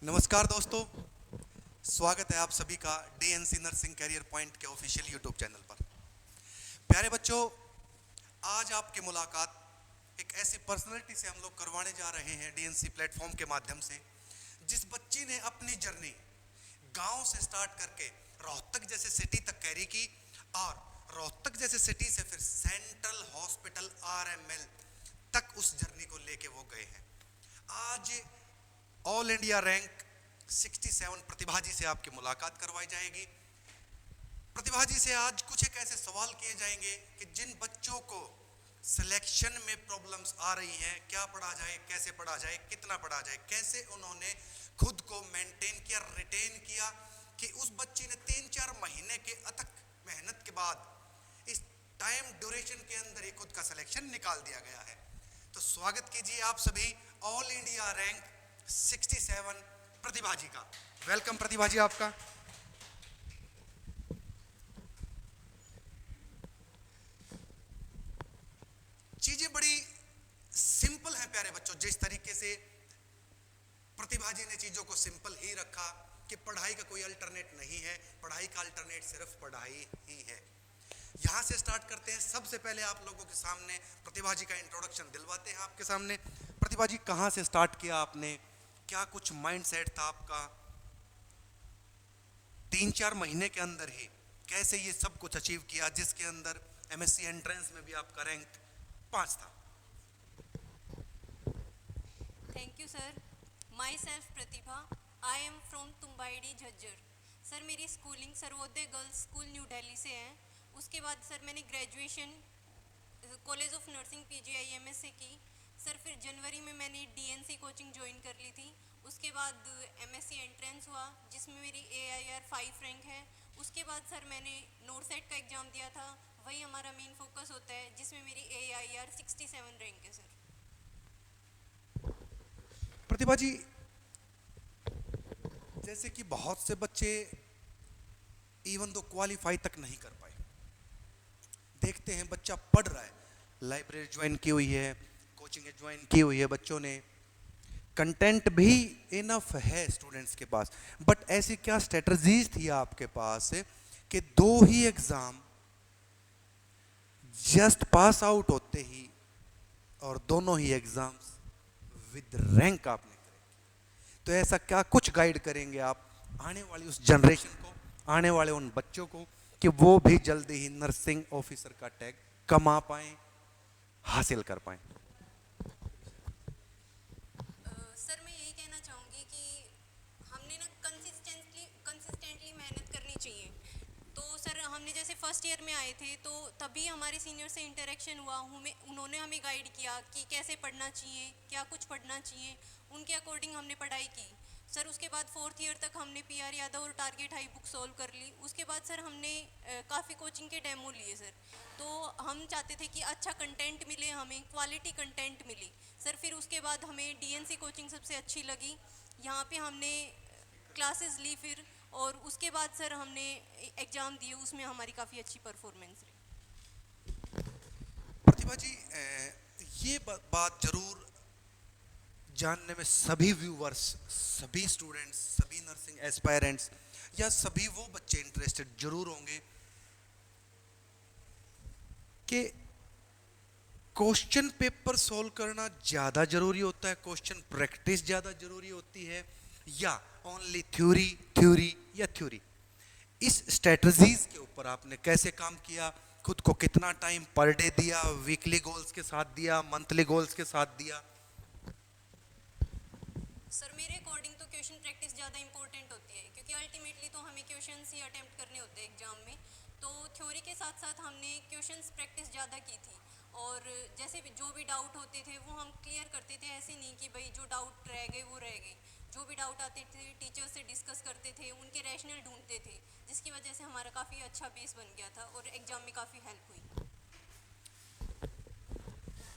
नमस्कार दोस्तों, स्वागत है आप सभी का डीएनसी नर्सिंग कैरियर पॉइंट के ऑफिशियल यूट्यूब चैनल पर। प्यारे बच्चों, आज आपकी मुलाकात एक ऐसी पर्सनैलिटी से हम लोग करवाने जा रहे हैं डीएनसी प्लेटफॉर्म के माध्यम से, जिस बच्ची ने अपनी जर्नी गांव से स्टार्ट करके रोहतक जैसे सिटी तक कैरी की और रोहतक जैसे सिटी से फिर सेंट्रल हॉस्पिटल आरएमएल तक उस जर्नी को लेके वो गए हैं। आज ऑल इंडिया रैंक 67 प्रतिभा जी से आपकी मुलाकात करवाई जाएगी। प्रतिभा जी से आज कुछ एक ऐसे सवाल किए जाएंगे कि जिन बच्चों को सिलेक्शन में प्रॉब्लम्स आ रही हैं, क्या पढ़ा जाए, कैसे पढ़ा जाए, कितना पढ़ा जाए, कैसे उन्होंने खुद को मेंटेन किया, रिटेन किया कि उस बच्ची ने 3-4 महीने के अथक मेहनत के बाद इस टाइम ड्यूरेशन के अंदर ही खुद का सिलेक्शन निकाल दिया गया है। तो स्वागत कीजिए आप सभी ऑल इंडिया रैंक 67 प्रतिभा जी का। वेलकम प्रतिभा जी आपका। चीजें बड़ी सिंपल हैं प्यारे बच्चों। जिस तरीके से प्रतिभा जी ने चीजों को सिंपल ही रखा कि पढ़ाई का कोई अल्टरनेट नहीं है, पढ़ाई का अल्टरनेट सिर्फ पढ़ाई ही है। यहां से स्टार्ट करते हैं। सबसे पहले आप लोगों के सामने प्रतिभा जी का इंट्रोडक्शन दिलवाते हैं आपके सामने। प्रतिभा जी, कहां से स्टार्ट किया आपने, क्या कुछ माइंडसेट था आपका, 3-4 महीने के अंदर ही कैसे ये सब कुछ अचीव किया, जिसके अंदर एमएससी एंट्रेंस में भी आपका रैंक 5 था। Thank you sir. Myself Pratibha, I am from Tumbaidi Jhajjar. Sir मेरी schooling Sarvodaya girls school New Delhi से है। उसके बाद सर मैंने graduation college of nursing PGIMS से की। सर फिर जनवरी में मैंने DNC कोचिंग ज्वाइन कर ली थी। उसके बाद MSc एंट्रेंस हुआ जिसमें मेरी AIR 5 रैंक है। उसके बाद सर मैंने नोरसेट का एग्ज़ाम दिया था, वही हमारा मेन फोकस होता है, जिसमें मेरी AIR 67 रैंक है सर। प्रतिभा जी, जैसे कि बहुत से बच्चे इवन तो क्वालिफाई तक नहीं कर पाए। देखते हैं बच्चा पढ़ रहा है, लाइब्रेरी ज्वाइन की हुई है, कोचिंग ज्वाइन की हुई है, बच्चों ने कंटेंट भी इनफ है स्टूडेंट्स के पास, बट ऐसी क्या स्ट्रेटजीज थी आपके पास कि 2 ही एग्जाम जस्ट पास आउट होते ही और दोनों ही एग्जाम्स विद रैंक आपने करें? तो ऐसा क्या कुछ गाइड करेंगे आप आने वाली उस जनरेशन को, आने वाले उन बच्चों को, कि वो भी जल्दी ही नर्सिंग ऑफिसर का टैग कमा पाएं, हासिल कर पाएं? सर मैं यही कहना चाहूँगी कि हमने ना कंसिस्टेंटली मेहनत करनी चाहिए। तो सर हमने जैसे फर्स्ट ईयर में आए थे तो तभी हमारे सीनियर से इंटरेक्शन हुआ, उन्होंने हमें गाइड किया कि कैसे पढ़ना चाहिए, क्या कुछ पढ़ना चाहिए, उनके अकॉर्डिंग हमने पढ़ाई की। सर उसके बाद 4th ईयर तक हमने PR यादव और टारगेट हाई बुक सॉल्व कर ली। उसके बाद सर हमने काफ़ी कोचिंग के डेमो लिए सर। तो हम चाहते थे कि अच्छा कंटेंट मिले, हमें क्वालिटी कंटेंट मिली। सर फिर उसके बाद हमें DNC कोचिंग सबसे अच्छी लगी। यहाँ पे हमने क्लासेस ली फिर, और उसके बाद सर हमने एग्ज़ाम दिए, उसमें हमारी काफ़ी अच्छी परफॉर्मेंस रही। प्रतिभा जी, ये बात जरूर जानने में सभी व्यूवर्स, सभी स्टूडेंट्स, सभी नर्सिंग एस्पायरेंट्स या सभी वो बच्चे इंटरेस्टेड जरूर होंगे कि क्वेश्चन पेपर सॉल्व करना ज़्यादा जरूरी होता है, क्वेश्चन प्रैक्टिस ज़्यादा जरूरी होती है, या ओनली थ्योरी थ्योरी या थ्योरी? इस स्ट्रेटजीज के ऊपर आपने कैसे काम किया, खुद को कितना टाइम पर डे दिया, वीकली गोल्स के साथ दिया, मंथली गोल्स के साथ दिया? सर मेरे अकॉर्डिंग तो क्वेश्चन प्रैक्टिस ज़्यादा इंपॉर्टेंट होती है, क्योंकि अल्टीमेटली तो हमें क्वेश्चंस ही अटेम्प्ट करने होते हैं एग्जाम में। तो थ्योरी के साथ साथ हमने क्वेश्चंस प्रैक्टिस ज़्यादा की थी, और जैसे भी जो भी डाउट होते थे वो हम क्लियर करते थे। ऐसे नहीं कि भाई जो डाउट रह गए वो रह गए। जो भी डाउट आते थे टीचर से डिस्कस करते थे, उनके रैशनल ढूंढते थे, जिसकी वजह से हमारा काफ़ी अच्छा बेस बन गया था और एग्ज़ाम में काफ़ी हेल्प हुई।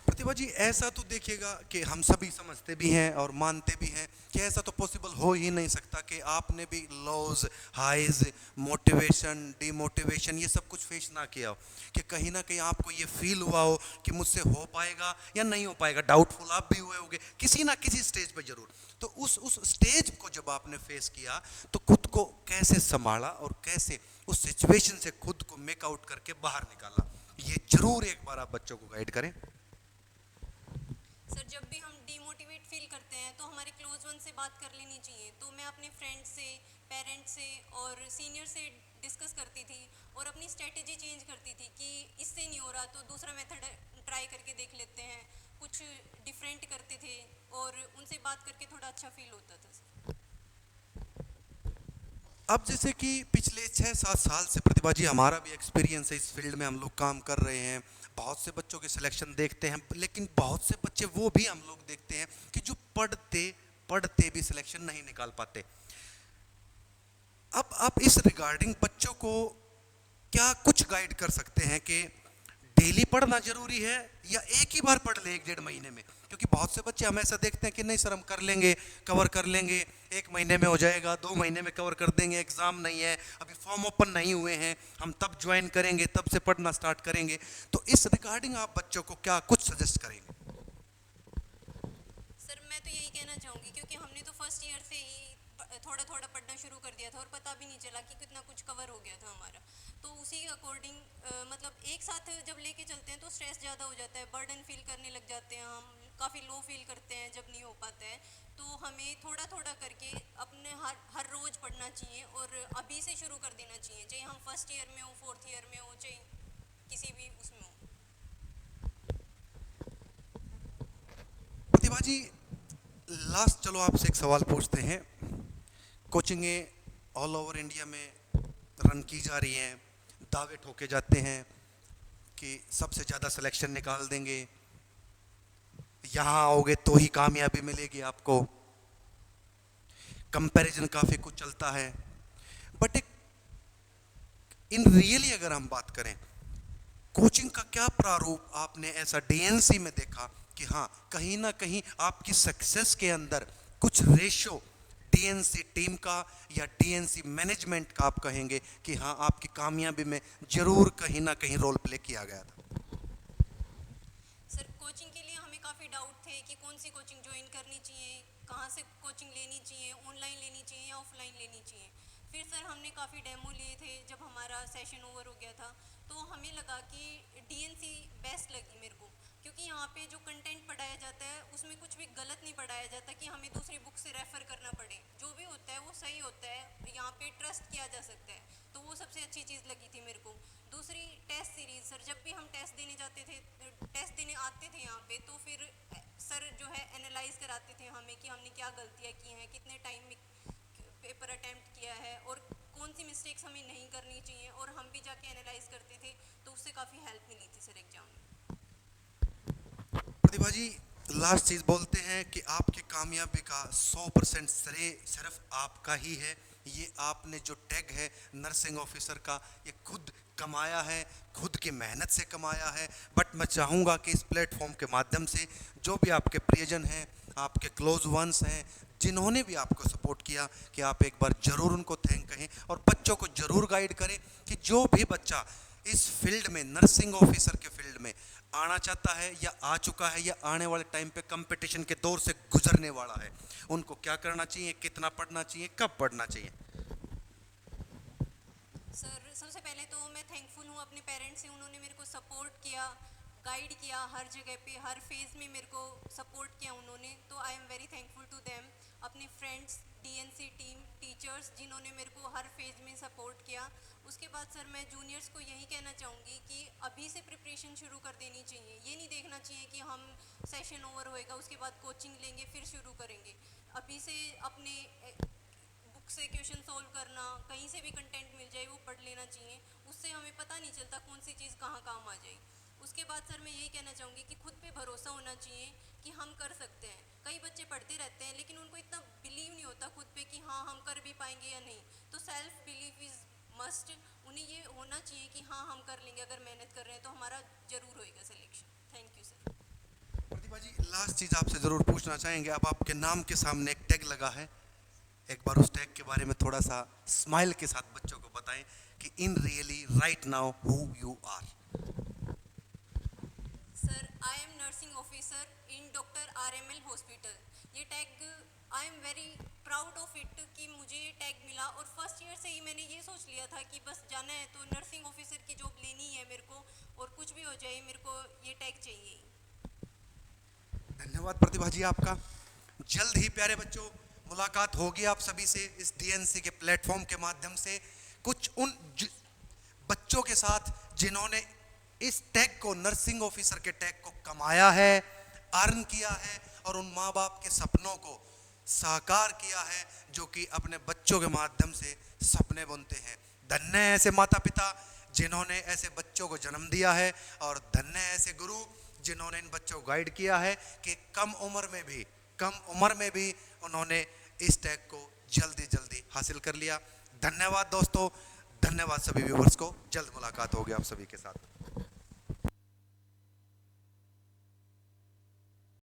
प्रतिभा जी, ऐसा तो देखिएगा कि हम सभी समझते भी हैं और मानते भी हैं कि ऐसा तो पॉसिबल हो ही नहीं सकता कि आपने भी लॉज, हाइज, मोटिवेशन, डिमोटिवेशन ये सब कुछ फेस ना किया हो, कि कहीं ना कहीं आपको ये फील हुआ हो कि मुझसे हो पाएगा या नहीं हो पाएगा, डाउटफुल आप भी हुए होंगे किसी ना किसी स्टेज पे जरूर। तो उस स्टेज को जब आपने फेस किया तो खुद को कैसे संभाला और कैसे उस सिचुएशन से खुद को मेक आउट करके बाहर निकाला, ये जरूर एक बार आप बच्चों को गाइड करें। सर जब भी हम डीमोटिवेट फील करते हैं तो हमारे क्लोज वन से बात कर लेनी चाहिए। तो मैं अपने फ्रेंड से, पेरेंट्स से और सीनियर से डिस्कस करती थी और अपनी स्ट्रेटेजी चेंज करती थी कि इससे नहीं हो रहा तो दूसरा मेथड ट्राई करके देख लेते हैं, कुछ डिफरेंट करते थे और उनसे बात करके थोड़ा अच्छा फील होता था सर। अब जैसे कि पिछले 6-7 साल से प्रतिभा जी हमारा भी एक्सपीरियंस है इस फील्ड में, हम लोग काम कर रहे हैं, बहुत से बच्चों के सिलेक्शन देखते हैं, लेकिन बहुत से बच्चे वो भी हम लोग देखते हैं कि जो पढ़ते पढ़ते भी सिलेक्शन नहीं निकाल पाते। अब आप इस रिगार्डिंग बच्चों को क्या कुछ गाइड कर सकते हैं कि डेली पढ़ना जरूरी है या एक ही बार पढ़ ले 1-1.5 महीने में? क्योंकि बहुत से बच्चे हम ऐसा देखते हैं कि नहीं सर हम कर लेंगे, कवर कर लेंगे, 1 महीने में हो जाएगा, 2 महीने में कवर कर देंगे, एग्जाम नहीं है, अभी फॉर्म ओपन नहीं हुए हैं, हम तब ज्वाइन करेंगे, तब से पढ़ना स्टार्ट करेंगे। तो इस रिगार्डिंग आप बच्चों को क्या कुछ सजेस्ट करेंगे? सर मैं तो यही कहना चाहूँगी क्योंकि हमने तो फर्स्ट ईयर से ही थोड़ा थोड़ा पढ़ना शुरू कर दिया था और पता भी नहीं चला कि कितना कुछ कवर हो गया था हमारा। तो उसी के अकॉर्डिंग मतलब एक साथ जब लेके चलते हैं तो स्ट्रेस ज़्यादा हो जाता है, बर्डन फील करने लग जाते हैं, हम काफ़ी लो फील करते हैं जब नहीं हो पाता है। तो हमें थोड़ा थोड़ा करके अपने हर रोज़ पढ़ना चाहिए और अभी से शुरू कर देना चाहिए, चाहे हम फर्स्ट ईयर में हो, फोर्थ ईयर में हो, चाहे किसी भी उसमें हो। प्रतिभा जी लास्ट चलो आपसे एक सवाल पूछते हैं। कोचिंगें ऑल ओवर इंडिया में रन की जा रही हैं, दावे ठोके जाते हैं कि सबसे ज़्यादा सिलेक्शन निकाल देंगे, यहाँ आओगे तो ही कामयाबी मिलेगी आपको, कंपैरिजन काफ़ी कुछ चलता है। बट एक इन रियली अगर हम बात करें, कोचिंग का क्या प्रारूप आपने ऐसा डीएनसी में देखा कि हाँ कहीं ना कहीं आपकी सक्सेस के अंदर कुछ रेशो डीएनसी टीम का या डीएनसी मैनेजमेंट का आप कहेंगे कि हाँ आपकी कामयाबी में जरूर कहीं ना कहीं रोल प्ले किया गया था? सर कोचिंग के लिए हमें काफ़ी डाउट थे कि कौन सी कोचिंग ज्वाइन करनी चाहिए, कहाँ से कोचिंग लेनी चाहिए, ऑनलाइन लेनी चाहिए या ऑफलाइन लेनी चाहिए। फिर सर हमने काफ़ी डेमो लिए थे जब हमारा सेशन ओवर हो गया था, तो हमें लगा कि डीएनसी बेस्ट लगी मेरे को, क्योंकि यहाँ पे जो कंटेंट पढ़ाया जाता है उसमें कुछ भी गलत नहीं पढ़ाया जाता कि हमें दूसरी बुक से रेफ़र करना पड़े, जो भी होता है वो सही होता है, यहाँ पे ट्रस्ट किया जा सकता है। तो वो सबसे अच्छी चीज़ लगी थी मेरे को। दूसरी टेस्ट सीरीज, सर जब भी हम टेस्ट देने जाते थे, टेस्ट देने आते थे यहाँ पे, तो फिर सर जो है एनालाइज कराते थे हमें कि हमने क्या गलतियाँ की हैं, कितने टाइम में पेपर अटेम्प्ट किया है और कौन सी मिस्टेक्स हमें नहीं करनी चाहिए, और हम भी जाके एनालाइज करते थे, तो उससे काफ़ी हेल्प मिली थी सर एग्जाम में। प्रतिभा जी लास्ट चीज बोलते हैं कि आपकी कामयाबी का 100% श्रेय सिर्फ आपका ही है। ये आपने जो टैग है नर्सिंग ऑफिसर का, ये खुद कमाया है, खुद की मेहनत से कमाया है। बट मैं चाहूँगा कि इस प्लेटफॉर्म के माध्यम से जो भी आपके प्रियजन हैं, आपके क्लोज वंस हैं, जिन्होंने भी आपको सपोर्ट किया, कि आप एक बार ज़रूर उनको थैंक कहें और बच्चों को ज़रूर गाइड करें कि जो भी बच्चा इस फील्ड में, नर्सिंग ऑफिसर के फील्ड में आना चाहता है या आ चुका है या आने वाले टाइम पे कंपटीशन के दौर से गुजरने वाला है, उनको क्या करना चाहिए, कितना पढ़ना चाहिए, कब पढ़ना चाहिए? सर सबसे पहले तो मैं थैंकफुल हूँ अपने पेरेंट्स से, उन्होंने मेरे को सपोर्ट किया, गाइड किया, हर जगह पे हर फेज़ में मेरे को सपोर्ट किया उन्होंने, तो I am very thankful to them. अपने फ्रेंड्स, डीएनसी टीम, टीचर्स जिन्होंने मेरे को हर फेज़ में सपोर्ट किया। उसके बाद सर मैं जूनियर्स को यही कहना चाहूँगी कि अभी से प्रिपरेशन शुरू कर देनी चाहिए। ये नहीं देखना चाहिए कि हम सेशन ओवर होएगा उसके बाद कोचिंग लेंगे फिर शुरू करेंगे। अभी से अपने बुक से क्वेश्चन सॉल्व करना, कहीं से भी कंटेंट मिल जाए वो पढ़ लेना चाहिए, उससे हमें पता नहीं चलता कौन सी चीज़ कहाँ काम आ जाएगी। उसके बाद सर मैं यही कहना चाहूँगी कि खुद पे भरोसा होना चाहिए कि हम कर सकते हैं। कई बच्चे पढ़ते रहते हैं लेकिन उनको इतना बिलीव नहीं होता खुद पे कि हाँ हम कर भी पाएंगे या नहीं, तो सेल्फ बिलीव इज़ मस्ट। उन्हें ये होना चाहिए कि हाँ हम कर लेंगे, अगर मेहनत कर रहे हैं तो हमारा ज़रूर होएगा selection. Thank you sir. Pratibha ji last चीज आपसे जरूर पूछना चाहेंगे, अब आपके नाम के सामने एक टैग टैग लगा है, एक बार उस टैग के बारे में थोड़ा सा स्माइल के साथ बच्चों को बताएं कि in really right now who you are. Sir I am nursing officer in doctor RML hospital. ये tag I am very proud of it कि मुझे ये टैग मिला, और फर्स्ट ईयर से ही मैंने ये सोच लिया था कि बस जाना है तो नर्सिंग ऑफिसर की जॉब लेनी है मेरे को, और कुछ भी हो जाए मेरे को ये टैग चाहिए। धन्यवाद प्रतिभा जी आपका। जल्द ही प्यारे बच्चों मुलाकात होगी आप सभी से इस DNC के प्लेटफॉर्म के माध्यम से, कुछ उन बच्चों के साथ जिन्होंने इस टैग को, नर्सिंग ऑफिसर के टैग को कमाया है, अर्न किया है, और उन माँ बाप के सपनों को साकार किया है जो कि अपने बच्चों के माध्यम से सपने बुनते हैं। धन्य है ऐसे माता पिता जिन्होंने ऐसे बच्चों को जन्म दिया है, और धन्य है ऐसे गुरु जिन्होंने इन बच्चों को गाइड किया है कि कम उम्र में भी उन्होंने इस टैग को जल्दी हासिल कर लिया। धन्यवाद दोस्तों, धन्यवाद सभी व्यूअर्स को। जल्द मुलाकात होगी आप सभी के साथ।